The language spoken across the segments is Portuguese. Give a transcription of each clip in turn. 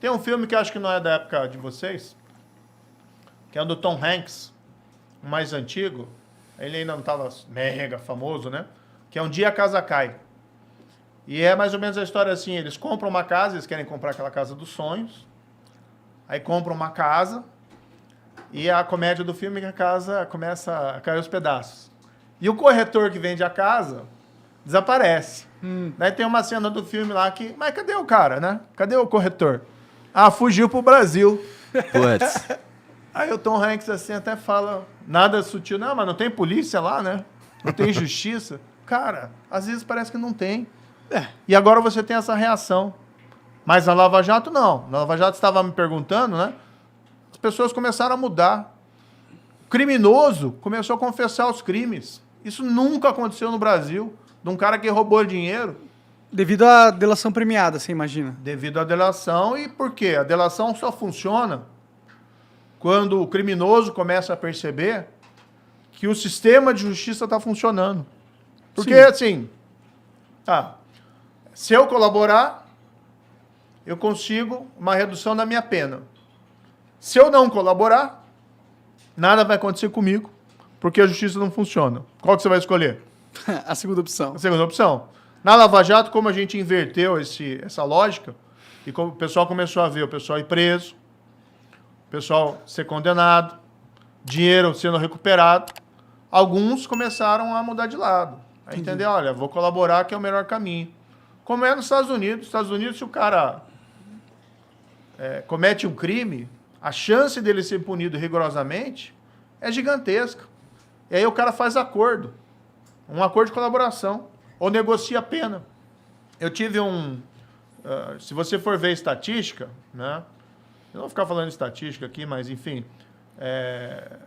Tem um filme que acho que não é da época de vocês, que é o do Tom Hanks, o mais antigo. Ele ainda não estava mega famoso, né? Que é Um Dia a Casa Cai. E é mais ou menos a história assim, eles compram uma casa, eles querem comprar aquela casa dos sonhos, aí compram uma casa, e a comédia do filme é que a casa começa a cair aos pedaços. E o corretor que vende a casa desaparece. Daí tem uma cena do filme lá que... Mas cadê o cara, né? Cadê o corretor? Ah, fugiu pro Brasil. Putz. Aí o Tom Hanks assim até fala... Nada sutil. Não, mas não tem polícia lá, né? Não tem justiça. Cara, às vezes parece que não tem. E agora você tem essa reação. Mas na Lava Jato, não. Na Lava Jato, você estava me perguntando, né? As pessoas começaram a mudar. O criminoso começou a confessar os crimes. Isso nunca aconteceu no Brasil. De um cara que roubou dinheiro. Devido à delação premiada, você imagina? Devido à delação. E por quê? A delação só funciona quando o criminoso começa a perceber que o sistema de justiça está funcionando. Porque, assim... se eu colaborar, eu consigo uma redução da minha pena. Se eu não colaborar, nada vai acontecer comigo, porque a justiça não funciona. Qual que você vai escolher? A segunda opção. A segunda opção. Na Lava Jato, como a gente inverteu essa lógica, e como o pessoal começou a ver o pessoal ir preso, o pessoal ser condenado, dinheiro sendo recuperado, alguns começaram a mudar de lado. A entender, olha, vou colaborar que é o melhor caminho. Como é nos Estados Unidos. Nos Estados Unidos, se o cara comete um crime, a chance dele ser punido rigorosamente é gigantesca. E aí o cara faz acordo. Um acordo de colaboração. Ou negocia a pena. Eu tive se você for ver estatística, né? Eu não vou ficar falando de estatística aqui, mas enfim.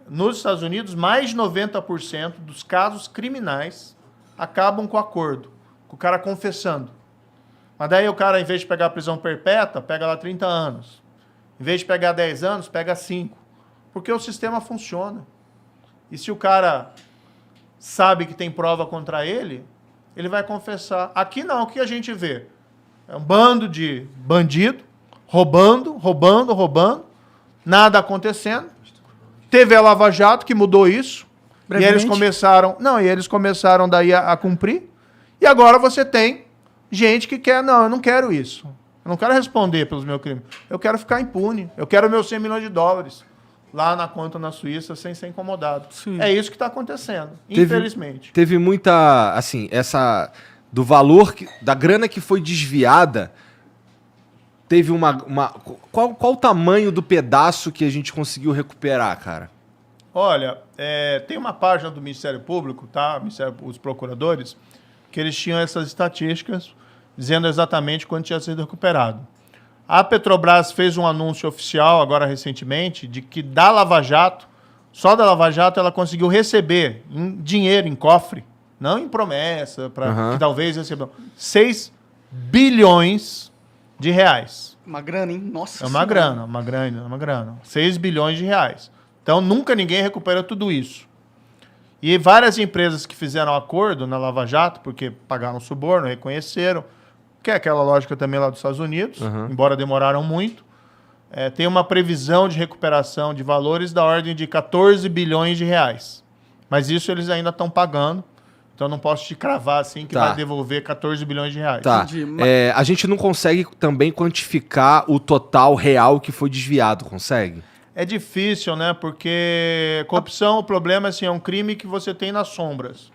Nos Estados Unidos, mais de 90% dos casos criminais acabam com acordo. Com o cara confessando. Mas daí o cara, em vez de pegar a prisão perpétua, pega lá 30 anos. Em vez de pegar 10 anos, pega 5. Porque o sistema funciona. E se o cara sabe que tem prova contra ele, ele vai confessar. Aqui não, o que a gente vê? É um bando de bandido, roubando, nada acontecendo. Teve a Lava Jato, que mudou isso. E eles começaram daí a cumprir. E agora você tem gente que quer, não, eu não quero isso. Eu não quero responder pelos meus crimes. Eu quero ficar impune. Eu quero meus 100 milhões de dólares lá na conta na Suíça sem ser incomodado. Sim. É isso que está acontecendo, infelizmente. Teve muita, assim, do valor, da grana que foi desviada, teve qual o tamanho do pedaço que a gente conseguiu recuperar, cara? Olha, tem uma página do Ministério Público, tá? Os procuradores, que eles tinham essas estatísticas dizendo exatamente quanto tinha sido recuperado. A Petrobras fez um anúncio oficial, agora recentemente, de que da Lava Jato, só da Lava Jato, ela conseguiu receber em dinheiro, em cofre, não em promessa, que talvez recebam, 6 bilhões de reais. Uma grana, hein? Nossa. É uma grana. 6 bilhões de reais. Então, nunca ninguém recuperou tudo isso. E várias empresas que fizeram acordo na Lava Jato, porque pagaram suborno, reconheceram, que é aquela lógica também lá dos Estados Unidos, embora demoraram muito, tem uma previsão de recuperação de valores da ordem de 14 bilhões de reais. Mas isso eles ainda estão pagando, então não posso te cravar assim que vai devolver 14 bilhões de reais. Tá. A gente não consegue também quantificar o total real que foi desviado, consegue? É difícil, né? Porque corrupção, o problema assim, é um crime que você tem nas sombras.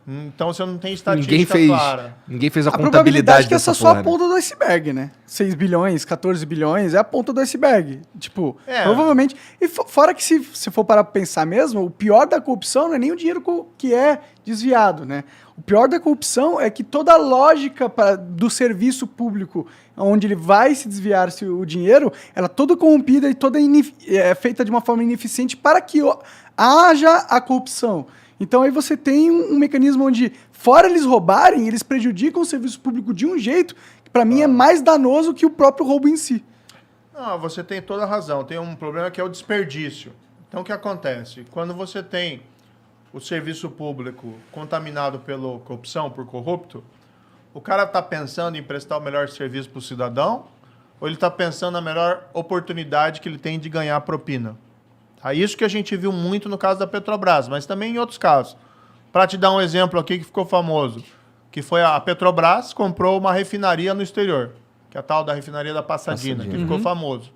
Então você não tem estatística clara. Ninguém fez a contabilidade dessa essa é só a ponta do iceberg, né? 6 bilhões, 14 bilhões é a ponta do iceberg. Tipo, provavelmente... E fora que se for parar pra pensar mesmo, o pior da corrupção não é nem o dinheiro que é desviado, né? O pior da corrupção é que toda a lógica do serviço público, onde ele vai se desviar o dinheiro, ela é toda corrompida e toda feita de uma forma ineficiente para que haja a corrupção. Então aí você tem um mecanismo onde, fora eles roubarem, eles prejudicam o serviço público de um jeito que, para mim, é mais danoso que o próprio roubo em si. Não, você tem toda a razão. Tem um problema que é o desperdício. Então, o que acontece? Quando você tem o serviço público contaminado pela corrupção, por corrupto, o cara está pensando em prestar o melhor serviço para o cidadão ou ele está pensando na melhor oportunidade que ele tem de ganhar propina? É isso que a gente viu muito no caso da Petrobras, mas também em outros casos. Para te dar um exemplo aqui que ficou famoso, que foi a Petrobras comprou uma refinaria no exterior, que é a tal da refinaria da Passadina, que ficou famoso.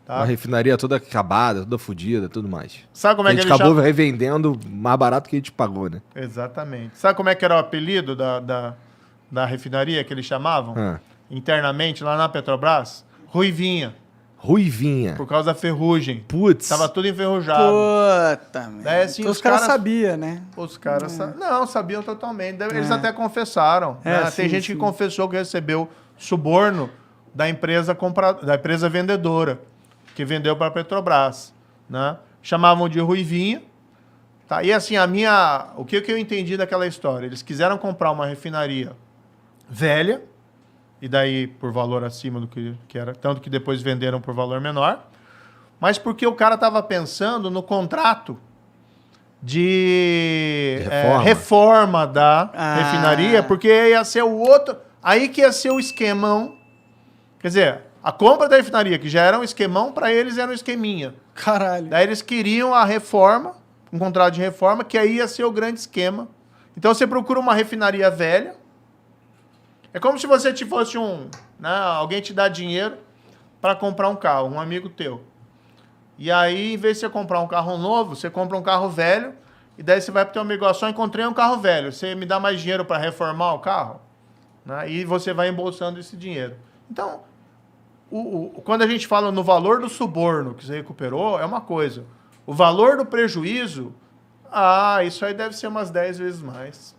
Tá? Uma refinaria toda acabada, toda fodida, tudo mais. Sabe como é que ele acabou revendendo mais barato que a gente pagou, né? Exatamente. Sabe como é que era o apelido da refinaria que eles chamavam? Internamente, lá na Petrobras? Ruivinha. Ruivinha. Por causa da ferrugem. Putz. Tava tudo enferrujado. Puta, Daí, assim, então os caras sabiam, né? Os caras não, sabiam totalmente. Eles até confessaram. Né? Tem gente que confessou que recebeu suborno da empresa da empresa vendedora, que vendeu para a Petrobras. Né? Chamavam de Ruivinha. Tá? E assim, o que eu entendi daquela história? Eles quiseram comprar uma refinaria velha, e daí por valor acima do que era, tanto que depois venderam por valor menor, mas porque o cara estava pensando no contrato de reforma da refinaria, porque ia ser o outro, aí que ia ser o esquemão, quer dizer, a compra da refinaria, que já era um esquemão, para eles era um esqueminha. Caralho. Daí eles queriam a reforma, um contrato de reforma, que aí ia ser o grande esquema. Então você procura uma refinaria velha. É como se você fosse alguém te dá dinheiro para comprar um carro, um amigo teu. E aí, em vez de você comprar um carro novo, você compra um carro velho, e daí você vai pro teu amigo, só encontrei um carro velho, você me dá mais dinheiro para reformar o carro? Né? E você vai embolsando esse dinheiro. Então, quando a gente fala no valor do suborno que você recuperou, é uma coisa. O valor do prejuízo, isso aí deve ser umas 10 vezes mais.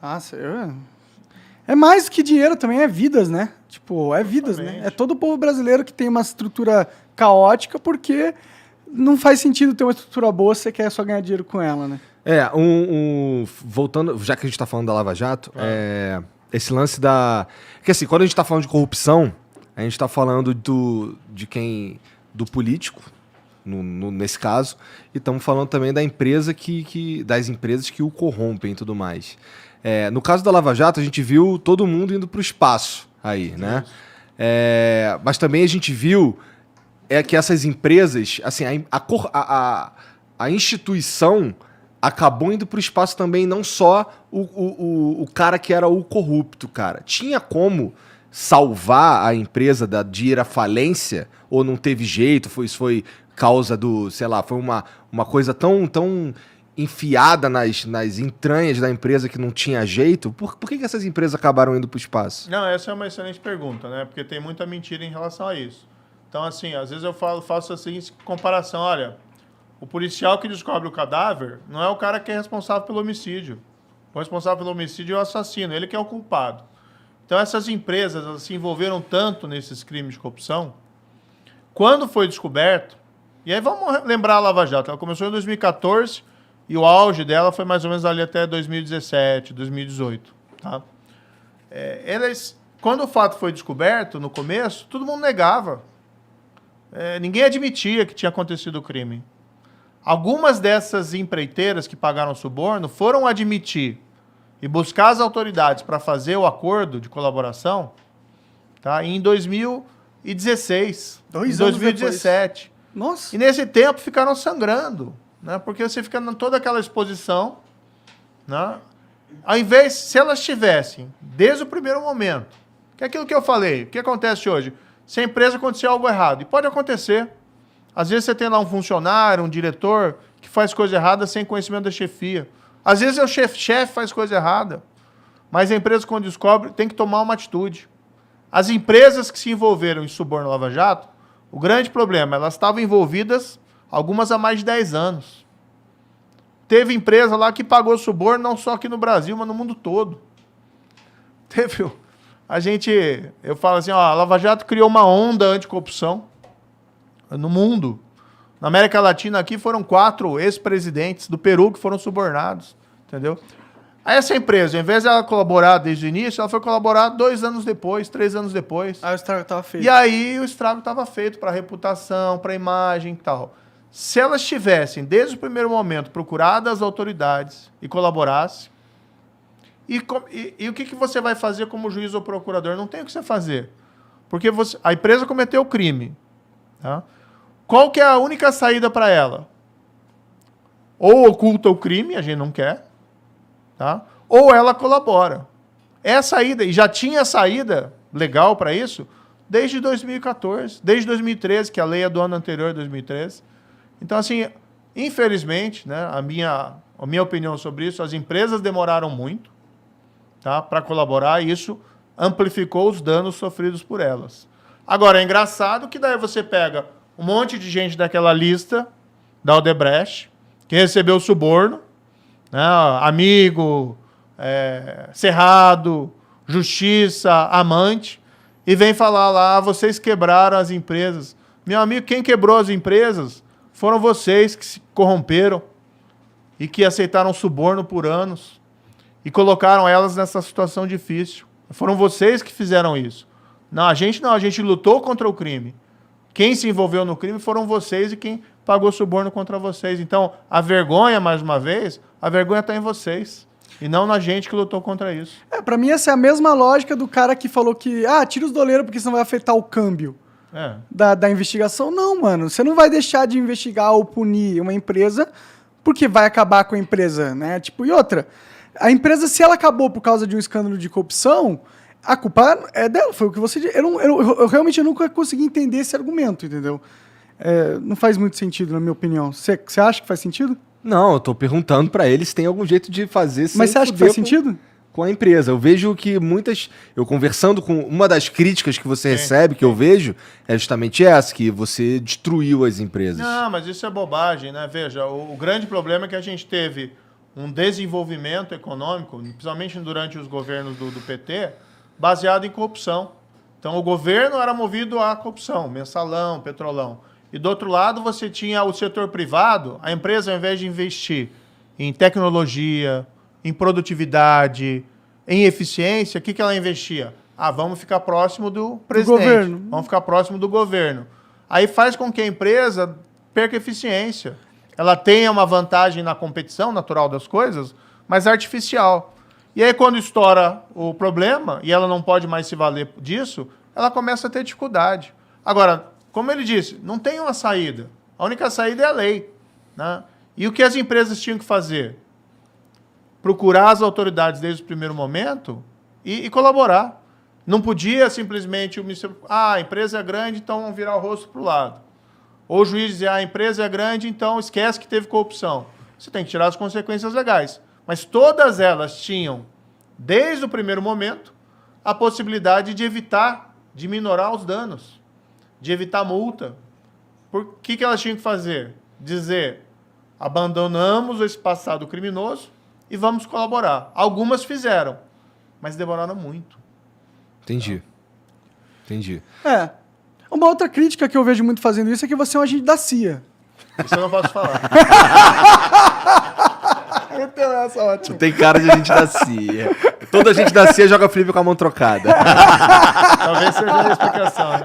É mais que dinheiro também, é vidas, né? Tipo, é vidas, né? É todo o povo brasileiro que tem uma estrutura caótica porque não faz sentido ter uma estrutura boa se você quer só ganhar dinheiro com ela, né? Voltando, já que a gente tá falando da Lava Jato, esse lance da... Porque assim, quando a gente tá falando de corrupção, a gente tá falando do político, nesse caso, e estamos falando também da empresa das empresas que o corrompem e tudo mais. No caso da Lava Jato, a gente viu todo mundo indo para o espaço aí, né? Mas também a gente viu que essas empresas, assim, a instituição acabou indo para o espaço também, não só o cara que era o corrupto, cara. Tinha como salvar a empresa de ir à falência, ou não teve jeito, foi causa do, sei lá, foi uma coisa tão enfiada nas entranhas da empresa que não tinha jeito. Por que essas empresas acabaram indo para o espaço? Não, essa é uma excelente pergunta, né? Porque tem muita mentira em relação a isso. Então, assim, às vezes eu faço a seguinte comparação, olha, o policial que descobre o cadáver não é o cara que é responsável pelo homicídio. O responsável pelo homicídio é o assassino, ele que é o culpado. Então, essas empresas elas se envolveram tanto nesses crimes de corrupção, quando foi descoberto, e aí vamos lembrar a Lava Jato, ela começou em 2014 e o auge dela foi mais ou menos ali até 2017, 2018. Tá? Quando o fato foi descoberto, no começo, todo mundo negava. Ninguém admitia que tinha acontecido o crime. Algumas dessas empreiteiras que pagaram suborno foram admitir e buscar as autoridades para fazer o acordo de colaboração, tá? Em 2016, em 2017. Nossa. E nesse tempo ficaram sangrando, né? Porque você fica em toda aquela exposição, né? Ao invés, se elas tivessem, desde o primeiro momento, que é aquilo que eu falei, o que acontece hoje? Se a empresa acontecer algo errado, e pode acontecer. Às vezes você tem lá um funcionário, um diretor, que faz coisa errada sem conhecimento da chefia. Às vezes o chefe faz coisa errada, mas a empresa, quando descobre, tem que tomar uma atitude. As empresas que se envolveram em suborno Lava Jato, o grande problema, elas estavam envolvidas, algumas há mais de 10 anos. Teve empresa lá que pagou suborno, não só aqui no Brasil, mas no mundo todo. Eu falo assim, a Lava Jato criou uma onda anticorrupção no mundo. Na América Latina aqui foram 4 ex-presidentes do Peru que foram subornados, entendeu? Aí essa empresa, ao invés de ela colaborar desde o início, ela foi colaborar 2 anos depois, 3 anos depois. Aí o estrago estava feito. E aí o estrago estava feito para a reputação, para a imagem e tal. Se elas tivessem, desde o primeiro momento, procurado as autoridades e colaborassem, e o que você vai fazer como juiz ou procurador? Não tem o que você fazer. Porque a empresa cometeu o crime. Tá? Qual que é a única saída para ela? Ou oculta o crime, a gente não quer, tá? Ou ela colabora. É a saída, e já tinha saída legal para isso desde 2014, desde 2013, que a lei é do ano anterior, 2013. Então, assim, infelizmente, né, a minha opinião sobre isso, as empresas demoraram muito, tá, para colaborar, e isso amplificou os danos sofridos por elas. Agora, é engraçado que daí você pega um monte de gente daquela lista da Odebrecht, que recebeu suborno, né, amigo, Cerrado, Justiça, Amante, e vem falar lá, vocês quebraram as empresas. Meu amigo, quem quebrou as empresas foram vocês que se corromperam e que aceitaram suborno por anos e colocaram elas nessa situação difícil. Foram vocês que fizeram isso. Não, a gente lutou contra o crime. Quem se envolveu no crime foram vocês e quem pagou suborno contra vocês. Então, a vergonha, mais uma vez, a vergonha está em vocês. E não na gente que lutou contra isso. Pra mim essa é a mesma lógica do cara que falou que, tira os doleiros porque senão vai afetar o câmbio da investigação. Não, mano, você não vai deixar de investigar ou punir uma empresa porque vai acabar com a empresa, né? Tipo, e outra, a empresa, se ela acabou por causa de um escândalo de corrupção, a culpa é dela, foi o que você disse. Eu realmente nunca consegui entender esse argumento, entendeu? Não faz muito sentido, na minha opinião. Você acha que faz sentido? Não, eu tô perguntando pra eles se tem algum jeito de fazer sem Mas você acha que faz sentido? Com a empresa. Eu vejo que eu conversando com uma das críticas que você recebe, que eu vejo, é justamente essa, que você destruiu as empresas. Não, mas isso é bobagem, né? Veja, o grande problema é que a gente teve um desenvolvimento econômico, principalmente durante os governos do PT, baseado em corrupção. Então, o governo era movido à corrupção, mensalão, petrolão. E do outro lado, você tinha o setor privado, a empresa, ao invés de investir em tecnologia, em produtividade, em eficiência, o que ela investia? Vamos ficar próximo do presidente, governo. Vamos ficar próximo do governo. Aí faz com que a empresa perca eficiência. Ela tenha uma vantagem na competição natural das coisas, mas artificial. E aí, quando estoura o problema, e ela não pode mais se valer disso, ela começa a ter dificuldade. Agora, como ele disse, não tem uma saída. A única saída é a lei. Né? E o que as empresas tinham que fazer? Procurar as autoridades desde o primeiro momento e colaborar. Não podia simplesmente o Ministério... a empresa é grande, então vamos virar o rosto para o lado. Ou o juiz dizer, a empresa é grande, então esquece que teve corrupção. Você tem que tirar as consequências legais. Mas todas elas tinham, desde o primeiro momento, a possibilidade de evitar, de minorar os danos, de evitar multa. Por que elas tinham que fazer? Dizer, abandonamos esse passado criminoso e vamos colaborar. Algumas fizeram, mas demoraram muito. Entendi. Uma outra crítica que eu vejo muito fazendo isso é que você é um agente da CIA. Isso eu não posso falar. Então essa ótima. Tu tem cara de agente da CIA. Toda gente da CIA joga flip com a mão trocada. Talvez seja a explicação. Né?